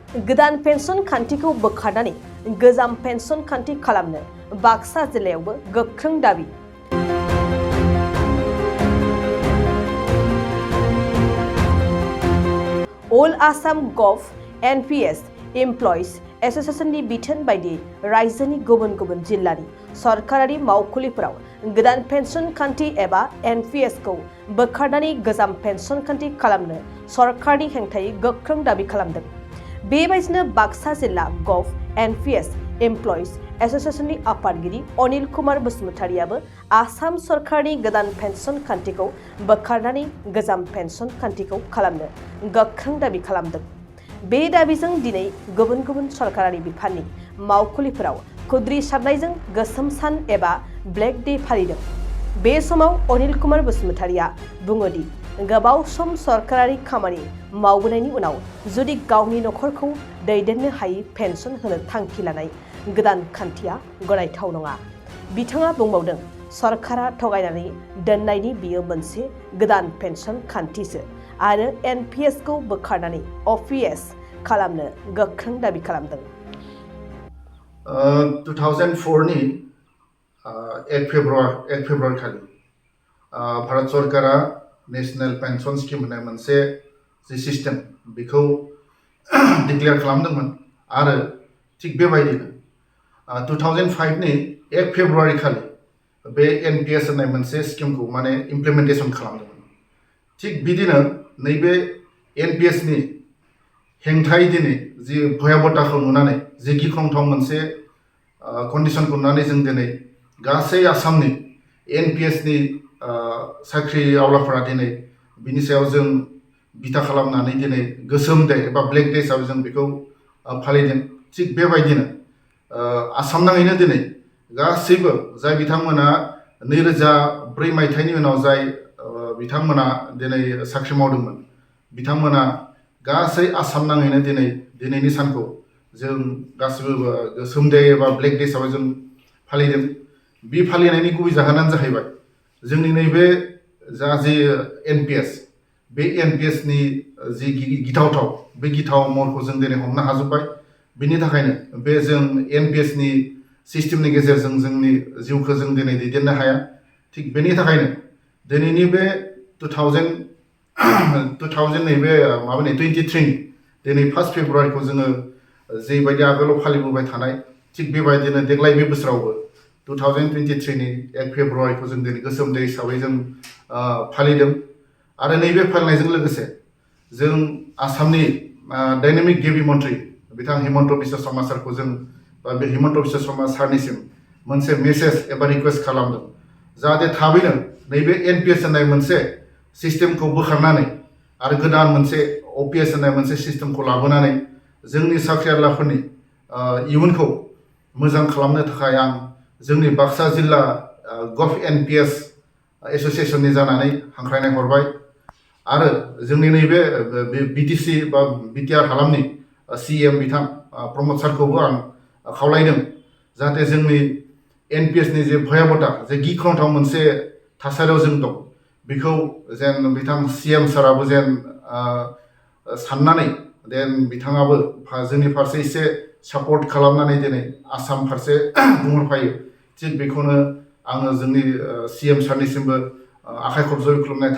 गोदान पेन्सन खान्थिखौ बोखारनानै गोजाम पेन्सन खान्थि खालामनो बाक्सा जिल्लायावबो गोख्रों दाबि। अल आसाम गभ एनपिएस एमप्लयिज एस'सिएशननि बिथोन बायदियै रायजोनि गुबुन गुबुन जिल्लानि सरकारारि मावखुलिफोराव गोदान पेन्सन खान्थि एबा एनपिएसखौ बोखारनानै गोजाम पेन्सन खान्थि खालामनो सरकारनि हेंथायै गोख्रों दाबि खालामदों। बेबायदिनो बाक्सा जिल्ला गभ एनपिएस एमप्लयिज एस'सिएशननि आफादगिरि अनिल कुमार बसुमतारियाबो आसाम सरकारनि गोदान पेन्सन खान्थिखौ बोखारनानै गोजाम पेन्सन खान्थिखौ खालामनो गोख्रों दाबि खालामदों। बे दाबिजों दिनै गुबुन गुबुन सरकारारि बिफाननि मावखुलिफोराव खुद्रि सारनायजों गोसोम सान एबा ब्लेक डे फालिदों। बे समाव अनिल कुमार बसुमतारिया बुङो दि गोबाव सम सरकारारि खामानि मावबोनायनि उनाव जुदि गावनि नखरखौ दैदेननो हायै पेन्सन होनो थांखि लानाय गोदान खान्थिया गनायथाव नङा। बिथाङा बुंबावदों, सरकारा थगायनानै दोननायनि बियो मोनसे गोदान पेन्सन खान्थिसो आरो एनपिएसखौ बोखारनानै अपिएस खालामनो गोख्रों दाबि खालामदों। 2004 नि 8 फेब्रुवारि खालि भारत सरकारा नेशनेल पेन्सन स्किम होननाय मोनसे जि सिस्टेम बेखौ डिक्लेयार खालामदोंमोन आरो थिग बेबायदिनो 2005 नि 1 फेब्रुवारि खालि बे एनपिएस होननाय मोनसे स्किमखौ माने इमप्लिमेन्टेसन खालामदोंमोन। थिग बिदिनो नैबे एनपिएसनि हेंथायै दिनै जि भयाबताखौ नुनानै जि गिख्रंथाव मोनसे कन्डिसनखौ नुनानै जों दिनै गासै आसामनि एनपिएसनि साख्रि आवलाफोरा दिनै बिनि सायाव जों बिथा खालामनानै दिनै गोसोम डे एबा ब्लेक डे हिसाबै जों बेखौ फालिदों। थिग बेबायदिनो आसाम नाङैनो दिनै गासैबो जाय बिथांमोना 2004 मायथाइनि उनाव जाय बिथांमोना दिनै साख्रि मावदोंमोन बिथांमोना गासै आसाम नाङैनो दिनैनि सानखौ जों गासिबो गोसोम डे एबा ब्लेक डे हिसाबै जों फालिदों। बे फालिनायनि गुबै जाहोनानो जाहैबाय जोंनि नैबे जि एनपिएस बे एनपिएसनि जि गिथावथाव बे गिथाव महरखौ जों दिनै हमनो हाजोब्बाय। बिनि थाखायनो बे जों एनपिएसनि सिस्टेमनि गेजेरजों जोंनि जिउखौ जों दिनै दैदेननो हाया। थिग बेनि थाखायनो दिनैनि बे 2000 नैबे 23 दिनै 1 फेब्रुवारिखौ जोङो जेबायदि आगोलाव फालिबोबाय थानाय थिग बेबायदिनो देग्लाय बे बोसोरावबो 2023 नि 1 फेब्रुवारिखौ जों दिनै गोसोम डे हिसाबै जों फालिदों। आरो नैबे फालिनायजों लोगोसे जों आसामनि डायनामिक गिबि मन्थ्रि बिथां हिमन्त बिश्व शर्मा सारखौ जों बे हिमन्त बिश्व शर्मा सारनिसिम मोनसे मेसेज एबा रिकुवेस्ट खालामदों जाहाथे थाबैनो नैबे एनपिएस होननाय मोनसे सिस्टेमखौ बोखारनानै आरो गोदान मोनसे अपिएस होननाय मोनसे सिस्टेमखौ लाबोनानै जोंनि साख्रिआवलाफोरनि इयुनखौ मोजां खालामनो थाखाय आं जोंनि बाक्सा जिल्ला गभ एनपिएस एस'सिएशननि जानानै हांख्रायनाय हरबाय आरो जोंनि नैबे बिटिसि बा बिटिआर हालामनि सिएम बिथां प्रमद सारखौबो आं खावलायदों जाहाथे जोंनि एनपिएसनि जे भयाबता जे गिख्रंथाव मोनसे थासारियाव जों दं बेखौ जेन बिथां सिएम साराबो जेन साननानै बिथाङाबो जोंनि फारसे एसे सापर्ट खालामनानै दिनै आसाम फारसे बुंहरफायो। थिग बेखौनो आङो जोंनि सिएम सारनिसिमबो आखाइ खबजबै खुलुमनाय थाबाय।